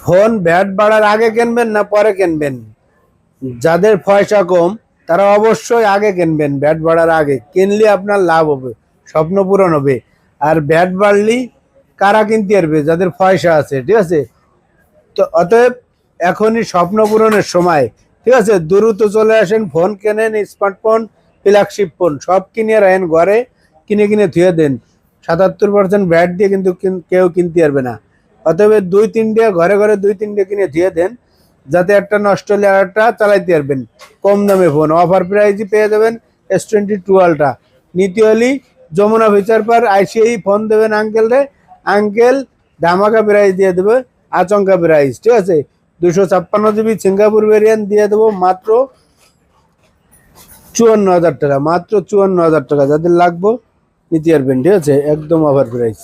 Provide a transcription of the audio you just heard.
Phone VAT বাড়ার আগে কিনবেন না পরে কিনবেন? যাদের পয়সা কম তারা অবশ্যই আগে কিনবেন, ভ্যাট বাড়ার আগে কিনলে আপনার লাভ হবে, স্বপ্ন পূরণ হবে। আর ভ্যাট বাড়লি কারা কিনতে পারবে? যাদের পয়সা আছে, ঠিক আছে? তো অতএব এখনই স্বপ্ন পূরণের সময়, ঠিক আছে? দ্রুত চলে আসেন, ফোন কেনেন, স্মার্টফোন, ফ্ল্যাগশিপ ফোন সব কিনে রাখেন ঘরে, কিনে কিনে ধুয়ে দেন। ৭৭% ভ্যাট দিয়ে কিন্তু কেউ কিনতে পারবে না। অতএব ২-৩টে ঘরে ঘরে ২-৩টে কিনে ধুয়ে দেন, যাতে একটা নষ্ট হলে আর একটা চালাইতে পারবেন। কম দামে ফোন অফার প্রাইজে পেয়ে যাবেন। S22 আলট্রা নিতে হলে যমুনা ফিচার পার আইসিআই ফোন দেবেন আঙ্কেল রে, আঙ্কেল ধামাকা প্রাইজ দিয়ে দেবে, আচমকা প্রাইস, ঠিক আছে? 256 GB সিঙ্গাপুর ভেরিয়েন্ট দিয়ে দেবো মাত্র ৫৪,০০০ টাকা, মাত্র ৫৪,০০০ টাকা। যাদের লাগবো নিতে পারবেন, ঠিক আছে? একদম অফার প্রাইস।